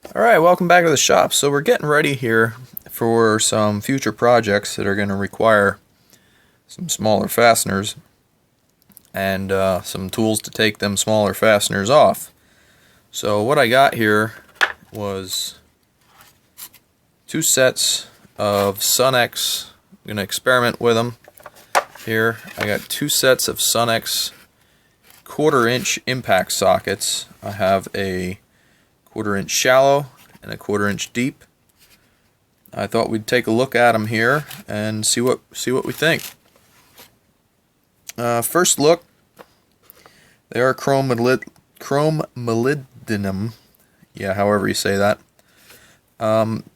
Alright, welcome back to the shop. So we're getting ready here for some future projects that are going to require some smaller fasteners and some tools to take them smaller fasteners off. So what I got here was two sets of Sunex. I'm going to experiment with them here. I got two sets of Sunex 1/4-inch impact sockets. I have a 1/4-inch shallow and a 1/4-inch deep. I thought we'd take a look at them here and see what we think. First look, they are chrome molybdenum. Yeah, however you say that.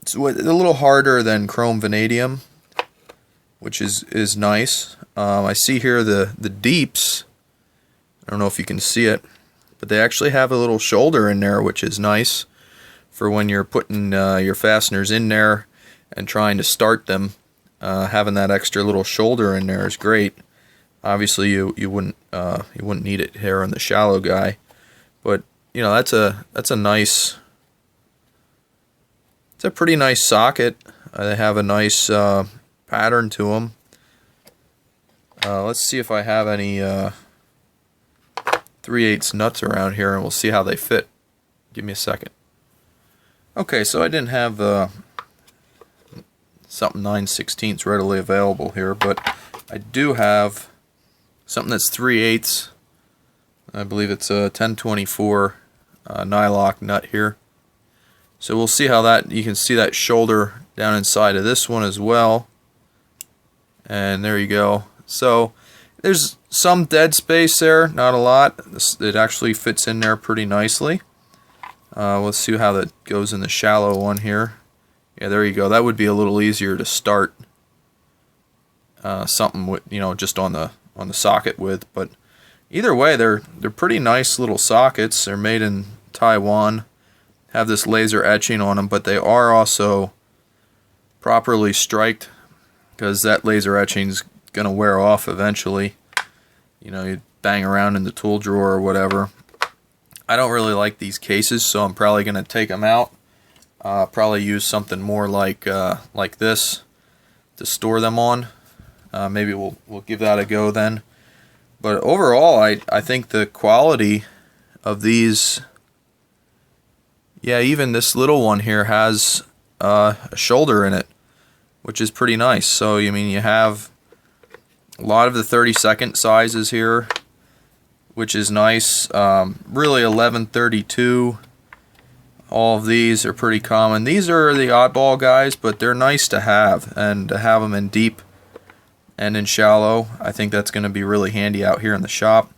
It's a little harder than chrome vanadium, which is nice. I see here the deeps. I don't know if you can see it, but they actually have a little shoulder in there, which is nice for when you're putting your fasteners in there and trying to start them. Having that extra little shoulder in there is great. Obviously, you wouldn't need it here on the shallow guy, but you know that's a nice. It's a pretty nice socket. They have a nice pattern to them. Let's see if I have any 3/8 nuts around here, and we'll see how they fit. Give me a second. Okay, so I didn't have something 9/16 readily available here, but I do have something that's 3/8. I believe it's a 1024 nylock nut here. So we'll see how that, you can see that shoulder down inside of this one as well. And there you go. So there's some dead space there, not a lot. It actually fits in there pretty nicely. Let's see how that goes in the shallow one here. Yeah, there you go. That would be a little easier to start something with, you know, just on the socket with. But either way, they're pretty nice little sockets. They're made in Taiwan. Have this laser etching on them, but they are also properly striked, because that laser etching's gonna wear off eventually. You know, you bang around in the tool drawer or whatever. I don't really like these cases, so I'm probably gonna take them out. Probably use something more like this to store them on. Maybe we'll give that a go then. But overall, I think the quality of these, yeah, even this little one here has a shoulder in it, which is pretty nice. So I mean, you have a lot of the 32nd sizes here, which is nice. Really 1132. All of these are pretty common. These are the oddball guys, but they're nice to have, and to have them in deep and in shallow, I think that's going to be really handy out here in the shop.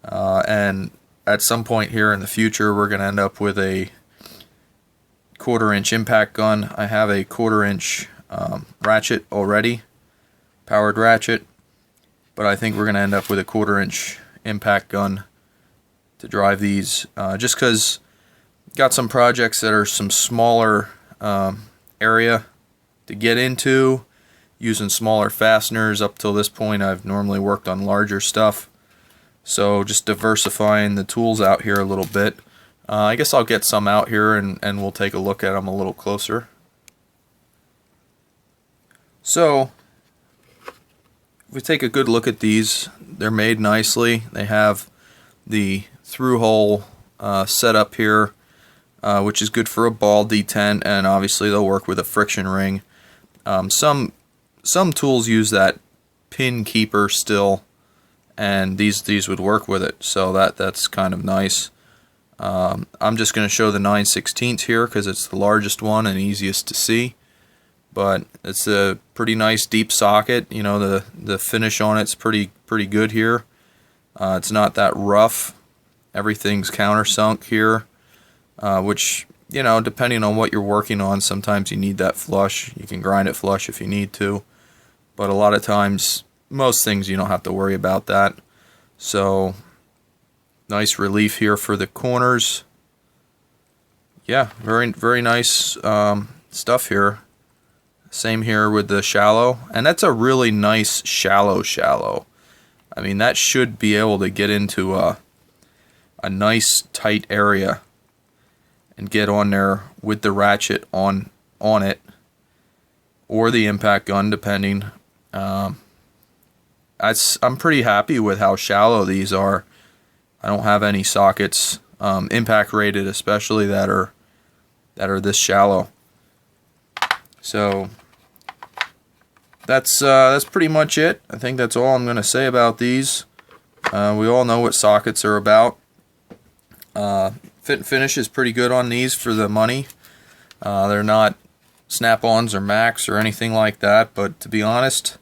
And at some point here in the future, we're going to end up with a 1/4-inch impact gun. I have a 1/4-inch ratchet already, powered ratchet, but I think we're going to end up with a 1/4-inch impact gun to drive these, just because got some projects that are some smaller area to get into, using smaller fasteners. Up till this point, I've normally worked on larger stuff, so just diversifying the tools out here a little bit. I guess I'll get some out here and we'll take a look at them a little closer. So if we take a good look at these, they're made nicely. They have the through hole set up here, which is good for a ball detent, and obviously they'll work with a friction ring. Some tools use that pin keeper still, and these would work with it, so that's kind of nice. I'm just going to show the 9/16 here because it's the largest one and easiest to see. But it's a pretty nice deep socket. You know, the finish on it's pretty good here. It's not that rough. Everything's countersunk here, which, you know, depending on what you're working on, sometimes you need that flush. You can grind it flush if you need to, but a lot of times, most things you don't have to worry about that. So nice relief here for the corners. Yeah, very nice stuff here. Same here with the shallow, and that's a really nice shallow. I mean, that should be able to get into a nice tight area, and get on there with the ratchet on it, or the impact gun, depending. I'm pretty happy with how shallow these are. I don't have any sockets, impact rated especially, that are this shallow. So that's pretty much it. I think that's all I'm going to say about these. We all know what sockets are about. Fit and finish is pretty good on these for the money. They're not snap-ons or Macs or anything like that, but to be honest,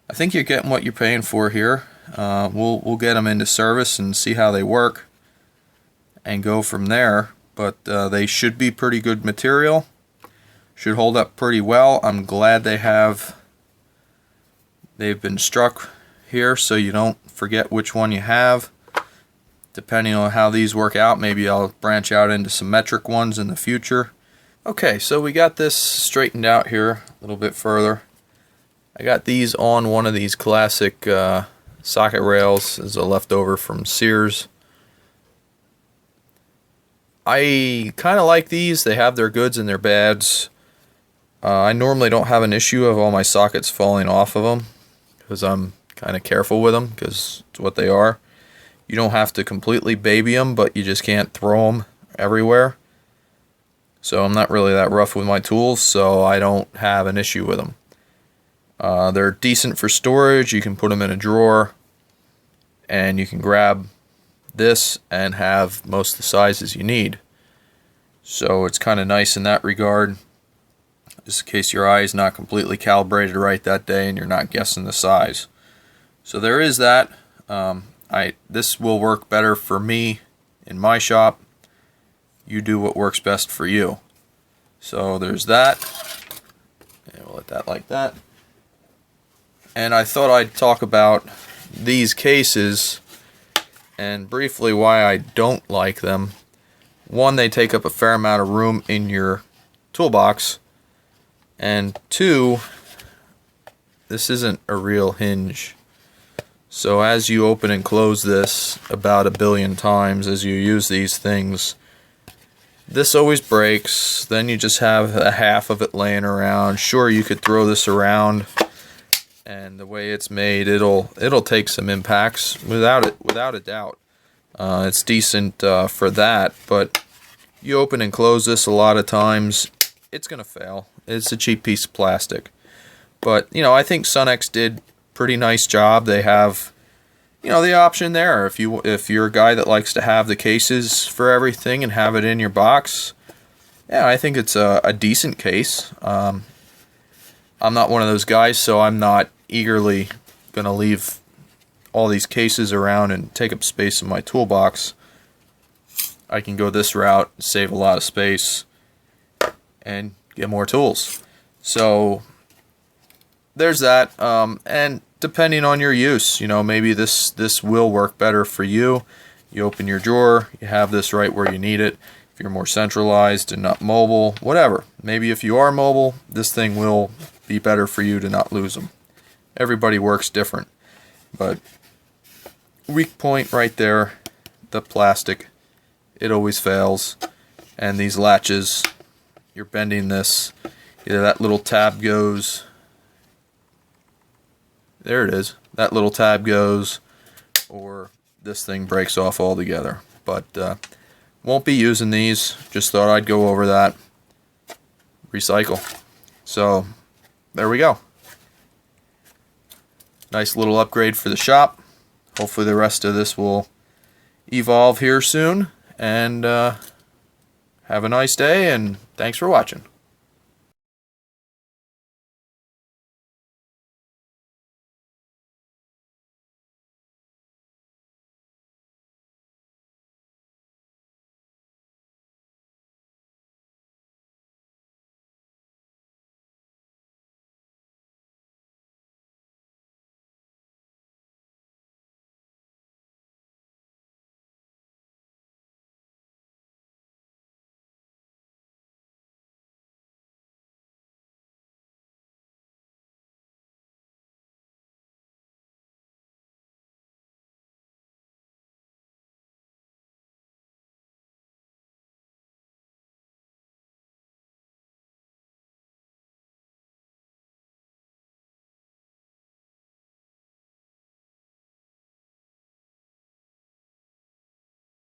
I think you're getting what you're paying for here. We'll get them into service and see how they work and go from there, but they should be pretty good material. Should hold up pretty well. I'm glad they've been struck here so you don't forget which one you have. Depending on how these work out, maybe I'll branch out into some metric ones in the future. Okay, so we got this straightened out here a little bit further. I got these on one of these classic socket rails as a leftover from Sears. I kind of like these. They have their goods and their bads. I normally don't have an issue of all my sockets falling off of them because I'm kind of careful with them because it's what they are. You don't have to completely baby them, but you just can't throw them everywhere. So I'm not really that rough with my tools, so I don't have an issue with them. They're decent for storage. You can put them in a drawer, and you can grab this and have most of the sizes you need. So it's kind of nice in that regard, just in case your eye is not completely calibrated right that day and you're not guessing the size. So there is that. This will work better for me in my shop. You do what works best for you. So there's that. And we'll let that like that. And I thought I'd talk about these cases and briefly why I don't like them. One, they take up a fair amount of room in your toolbox. And two, this isn't a real hinge. So as you open and close this about 1 billion times as you use these things, this always breaks. Then you just have a half of it laying around. Sure, you could throw this around, and the way it's made, it'll take some impacts without a doubt. It's decent for that, but you open and close this a lot of times, it's gonna fail. It's a cheap piece of plastic. But I think Sunex did pretty nice job. They have the option there. If you're a guy that likes to have the cases for everything and have it in your box, yeah, I think it's a decent case. I'm not one of those guys, so I'm not eagerly gonna leave all these cases around and take up space in my toolbox. I can go this route, save a lot of space, and get more tools. So there's that. And depending on your use, maybe this will work better for you. You open your drawer, you have this right where you need it. If you're more centralized and not mobile, whatever. Maybe if you are mobile, this thing will be better for you to not lose them. Everybody works different. But weak point right there, the plastic, it always fails. And these latches, you're bending this, either that little tab goes, there it is, that little tab goes, or this thing breaks off altogether. But won't be using these, just thought I'd go over that. Recycle. So there we go. Nice little upgrade for the shop. Hopefully the rest of this will evolve here soon. And have a nice day, and thanks for watching.